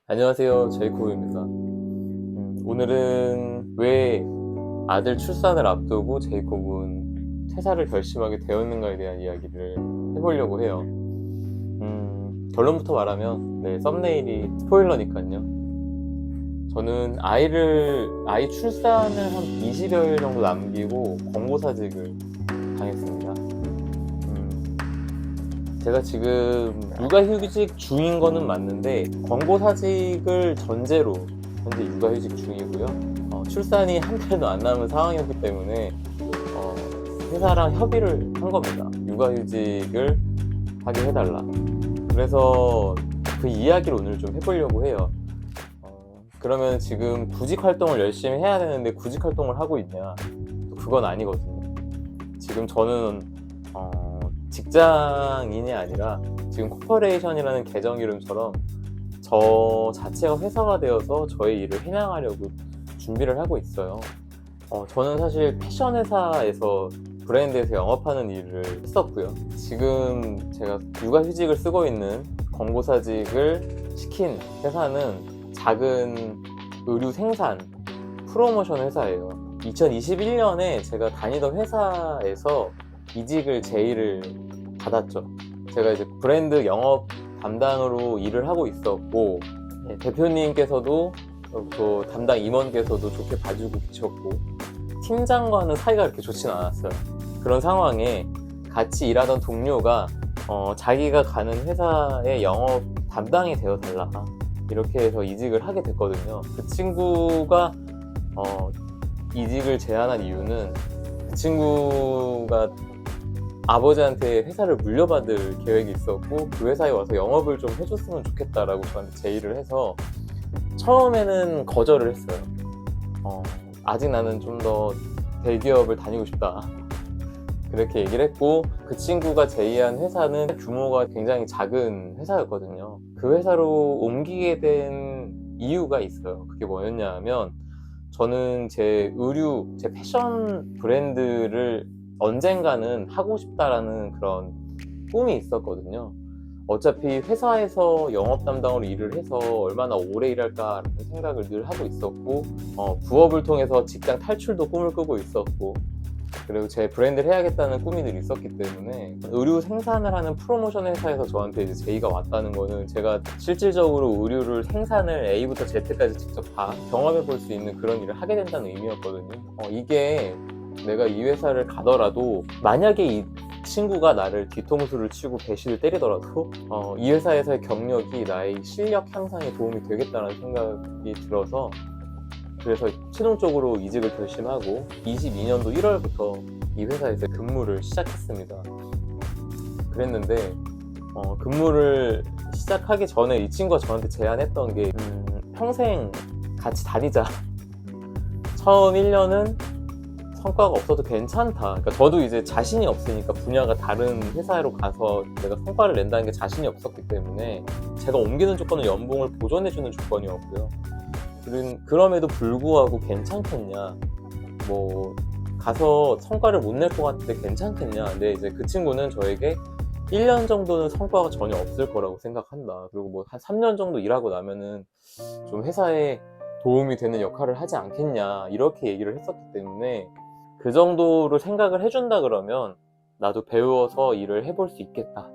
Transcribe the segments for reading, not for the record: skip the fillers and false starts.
안녕하세요, 제이콥입니다. 오늘은 왜 아들 출산을 앞두고 제이콥은 퇴사를 결심하게 되었는가에 대한 이야기를 해보려고 해요. 결론부터 말하면, 네, 썸네일이 스포일러니까요. 저는 아이 출산을 한 20여일 정도 남기고 권고사직을 당했습니다. 제가 지금 육아휴직 중인 거는 맞는데 권고사직을 전제로 현재 육아휴직 중이고요. 출산이 한 달도 안 남은 상황이었기 때문에 회사랑 협의를 한 겁니다. 육아휴직을 하게 해달라. 그래서 그 이야기를 오늘 좀 해보려고 해요. 그러면 지금 구직 활동을 열심히 해야 되는데 구직 활동을 하고 있냐? 그건 아니거든요. 지금 저는 직장인이 아니라 지금 코퍼레이션이라는 계정 이름처럼 저 자체가 회사가 되어서 저의 일을 해나가려고 준비를 하고 있어요. 저는 사실 패션 회사에서 브랜드에서 영업하는 일을 했었고요. 지금 제가 육아휴직을 쓰고 있는 권고사직을 시킨 회사는 작은 의류 생산 프로모션 회사예요. 2021년에 제가 다니던 회사에서 이직을 제의를 받았죠. 제가 이제 브랜드 영업 담당으로 일을 하고 있었고, 대표님께서도 또 담당 임원께서도 좋게 봐주고 계셨고, 팀장과는 사이가 그렇게 좋지는 않았어요. 그런 상황에 같이 일하던 동료가 자기가 가는 회사의 영업 담당이 되어 달라, 이렇게 해서 이직을 하게 됐거든요. 그 친구가 이직을 제안한 이유는 그 친구가 아버지한테 회사를 물려받을 계획이 있었고 그 회사에 와서 영업을 좀 해줬으면 좋겠다라고 저한테 제의를 해서 처음에는 거절을 했어요. 아직 나는 좀 더 대기업을 다니고 싶다, 그렇게 얘기를 했고, 그 친구가 제의한 회사는 규모가 굉장히 작은 회사였거든요. 그 회사로 옮기게 된 이유가 있어요. 그게 뭐였냐 하면, 저는 제 패션 브랜드를 언젠가는 하고 싶다라는 그런 꿈이 있었거든요. 어차피 회사에서 영업 담당으로 일을 해서 얼마나 오래 일할까라는 생각을 늘 하고 있었고, 부업을 통해서 직장 탈출도 꿈을 꾸고 있었고, 그리고 제 브랜드를 해야겠다는 꿈이 늘 있었기 때문에 의류 생산을 하는 프로모션 회사에서 저한테 이제 제의가 왔다는 거는 제가 실질적으로 의류를 생산을 A부터 Z까지 직접 다 경험해 볼 수 있는 그런 일을 하게 된다는 의미였거든요. 이게 내가 이 회사를 가더라도 만약에 이 친구가 나를 뒤통수를 치고 배신을 때리더라도 이 회사에서의 경력이 나의 실력 향상에 도움이 되겠다는 생각이 들어서, 그래서 최종적으로 이직을 결심하고 22년도 1월부터 이 회사에서 근무를 시작했습니다. 그랬는데 근무를 시작하기 전에 이 친구가 저한테 제안했던 게 평생 같이 다니자. 처음 1년은 성과가 없어도 괜찮다. 그러니까 저도 이제 자신이 없으니까, 분야가 다른 회사로 가서 내가 성과를 낸다는 게 자신이 없었기 때문에 제가 옮기는 조건은 연봉을 보존해주는 조건이었고요. 그럼에도 불구하고 괜찮겠냐, 뭐 가서 성과를 못 낼 것 같은데 괜찮겠냐. 근데 이제 그 친구는 저에게 1년 정도는 성과가 전혀 없을 거라고 생각한다. 그리고 뭐 한 3년 정도 일하고 나면은 좀 회사에 도움이 되는 역할을 하지 않겠냐, 이렇게 얘기를 했었기 때문에 그 정도로 생각을 해준다 그러면 나도 배워서 일을 해볼 수 있겠다.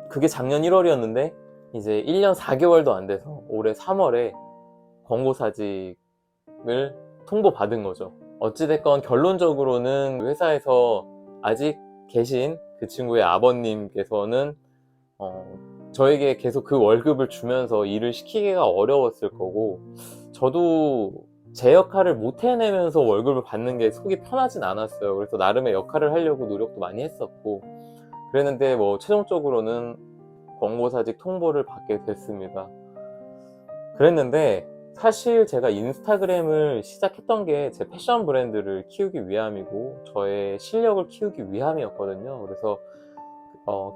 그게 작년 1월이었는데 이제 1년 4개월도 안 돼서 올해 3월에 권고사직을 통보받은 거죠. 어찌됐건 결론적으로는 회사에서 아직 계신 그 친구의 아버님께서는 저에게 계속 그 월급을 주면서 일을 시키기가 어려웠을 거고, 저도 제 역할을 못 해내면서 월급을 받는 게 속이 편하진 않았어요. 그래서 나름의 역할을 하려고 노력도 많이 했었고 그랬는데, 뭐 최종적으로는 권고사직 통보를 받게 됐습니다. 그랬는데 사실 제가 인스타그램을 시작했던 게 제 패션 브랜드를 키우기 위함이고 저의 실력을 키우기 위함이었거든요. 그래서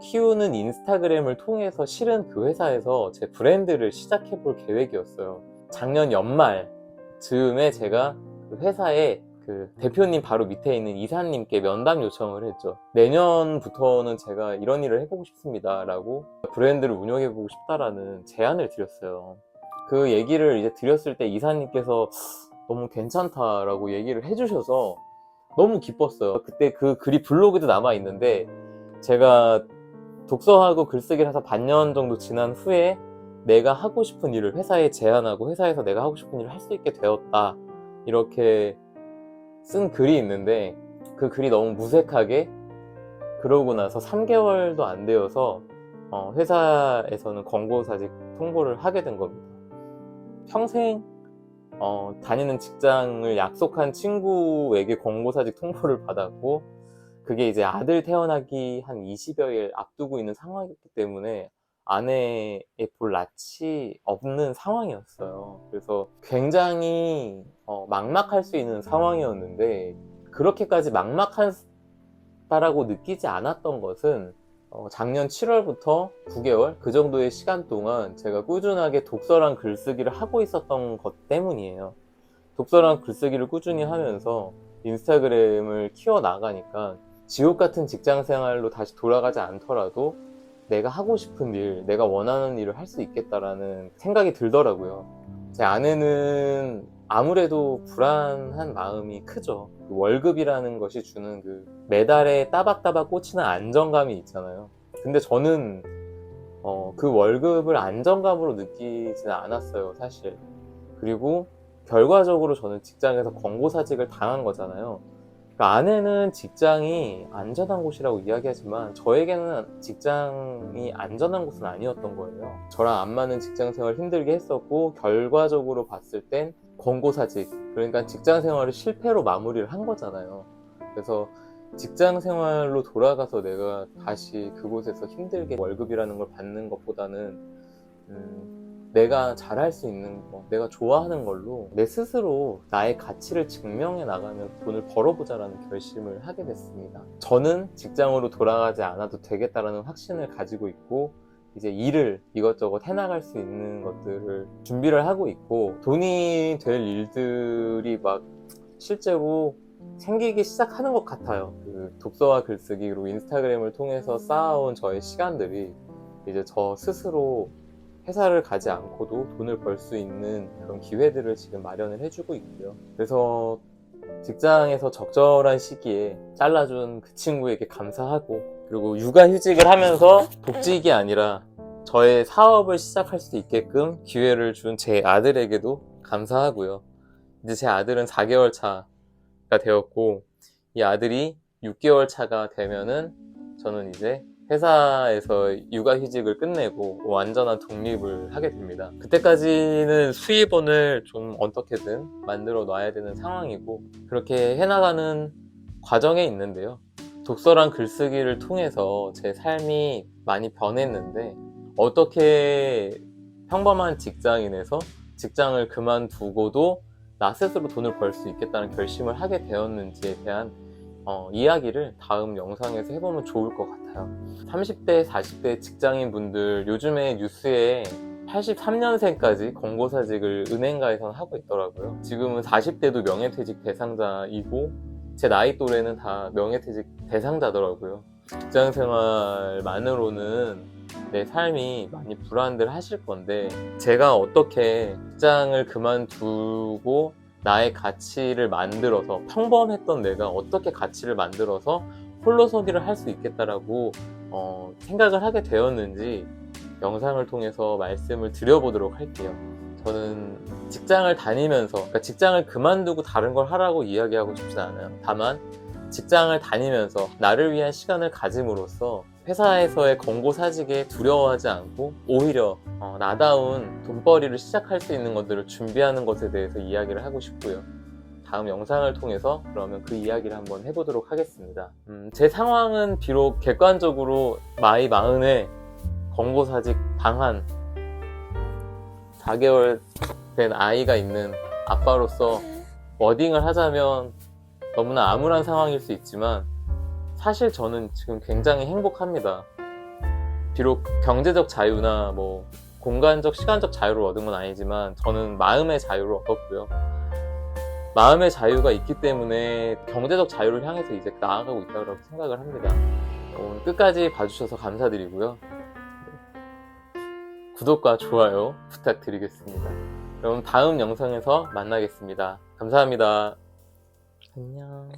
키우는 인스타그램을 통해서 실은 그 회사에서 제 브랜드를 시작해 볼 계획이었어요. 작년 연말 즈음에 제가 그 회사에 그 대표님 바로 밑에 있는 이사님께 면담 요청을 했죠. 내년부터는 제가 이런 일을 해보고 싶습니다 라고, 브랜드를 운영해보고 싶다라는 제안을 드렸어요. 그 얘기를 이제 드렸을 때 이사님께서 너무 괜찮다라고 얘기를 해주셔서 너무 기뻤어요. 그때 그 글이 블로그에도 남아있는데, 제가 독서하고 글쓰기를 해서 반년 정도 지난 후에 내가 하고 싶은 일을 회사에 제안하고 회사에서 내가 하고 싶은 일을 할 수 있게 되었다, 이렇게 쓴 글이 있는데, 그 글이 너무 무색하게 그러고 나서 3개월도 안 되어서 회사에서는 권고사직 통보를 하게 된 겁니다. 평생 다니는 직장을 약속한 친구에게 권고사직 통보를 받았고, 그게 이제 아들 태어나기 한 20여일 앞두고 있는 상황이었기 때문에 아내의 볼 낯이 없는 상황이었어요. 그래서 굉장히 막막할 수 있는 상황이었는데, 그렇게까지 막막하다라고 느끼지 않았던 것은 작년 7월부터 9개월 그 정도의 시간 동안 제가 꾸준하게 독서랑 글쓰기를 하고 있었던 것 때문이에요. 독서랑 글쓰기를 꾸준히 하면서 인스타그램을 키워나가니까 지옥 같은 직장 생활로 다시 돌아가지 않더라도 내가 하고 싶은 일, 내가 원하는 일을 할 수 있겠다라는 생각이 들더라고요. 제 아내는 아무래도 불안한 마음이 크죠. 그 월급이라는 것이 주는 그 매달에 따박따박 꽂히는 안정감이 있잖아요. 근데 저는 그 월급을 안정감으로 느끼지는 않았어요, 사실. 그리고 결과적으로 저는 직장에서 권고사직을 당한 거잖아요. 그러니까 아내는 직장이 안전한 곳이라고 이야기하지만 저에게는 직장이 안전한 곳은 아니었던 거예요. 저랑 안 맞는 직장 생활 힘들게 했었고, 결과적으로 봤을 땐 권고사직, 그러니까 직장 생활을 실패로 마무리를 한 거잖아요. 그래서 직장 생활로 돌아가서 내가 다시 그곳에서 힘들게 월급이라는 걸 받는 것보다는 내가 잘할 수 있는 거, 내가 좋아하는 걸로 내 스스로 나의 가치를 증명해 나가며 돈을 벌어보자라는 결심을 하게 됐습니다. 저는 직장으로 돌아가지 않아도 되겠다라는 확신을 가지고 있고, 이제 일을 이것저것 해나갈 수 있는 것들을 준비를 하고 있고, 돈이 될 일들이 막 실제로 생기기 시작하는 것 같아요. 그 독서와 글쓰기 그리고 인스타그램을 통해서 쌓아온 저의 시간들이 이제 저 스스로 회사를 가지 않고도 돈을 벌 수 있는 그런 기회들을 지금 마련을 해주고 있고요. 그래서 직장에서 적절한 시기에 잘라준 그 친구에게 감사하고, 그리고 육아휴직을 하면서 복직이 아니라 저의 사업을 시작할 수 있게끔 기회를 준 제 아들에게도 감사하고요. 이제 제 아들은 4개월 차가 되었고, 이 아들이 6개월 차가 되면은 저는 이제 회사에서 육아휴직을 끝내고 완전한 독립을 하게 됩니다. 그때까지는 수입원을 좀 어떻게든 만들어 놔야 되는 상황이고, 그렇게 해나가는 과정에 있는데요. 독서랑 글쓰기를 통해서 제 삶이 많이 변했는데, 어떻게 평범한 직장인에서 직장을 그만두고도 나 스스로 돈을 벌 수 있겠다는 결심을 하게 되었는지에 대한 이야기를 다음 영상에서 해보면 좋을 것 같아요. 30대, 40대 직장인 분들, 요즘에 뉴스에 83년생까지 권고사직을 은행가에서는 하고 있더라고요. 지금은 40대도 명예퇴직 대상자이고, 제 나이 또래는 다 명예퇴직 대상자더라고요. 직장생활만으로는 내 삶이 많이 불안들 하실 건데, 제가 어떻게 직장을 그만두고 나의 가치를 만들어서, 평범했던 내가 어떻게 가치를 만들어서 홀로서기를 할 수 있겠다라고 생각을 하게 되었는지 영상을 통해서 말씀을 드려보도록 할게요. 저는 직장을 다니면서, 그러니까 직장을 그만두고 다른 걸 하라고 이야기하고 싶진 않아요. 다만 직장을 다니면서 나를 위한 시간을 가짐으로써 회사에서의 권고사직에 두려워하지 않고 오히려 나다운 돈벌이를 시작할 수 있는 것들을 준비하는 것에 대해서 이야기를 하고 싶고요. 다음 영상을 통해서 그러면 그 이야기를 한번 해보도록 하겠습니다. 제 상황은 비록 객관적으로 나이 40에 권고사직 당한 4개월 된 아이가 있는 아빠로서 워딩을 하자면 너무나 암울한 상황일 수 있지만, 사실 저는 지금 굉장히 행복합니다. 비록 경제적 자유나 뭐 공간적, 시간적 자유를 얻은 건 아니지만 저는 마음의 자유를 얻었고요. 마음의 자유가 있기 때문에 경제적 자유를 향해서 이제 나아가고 있다고 생각을 합니다. 오늘 끝까지 봐주셔서 감사드리고요. 구독과 좋아요 부탁드리겠습니다. 그럼 다음 영상에서 만나겠습니다. 감사합니다. 안녕.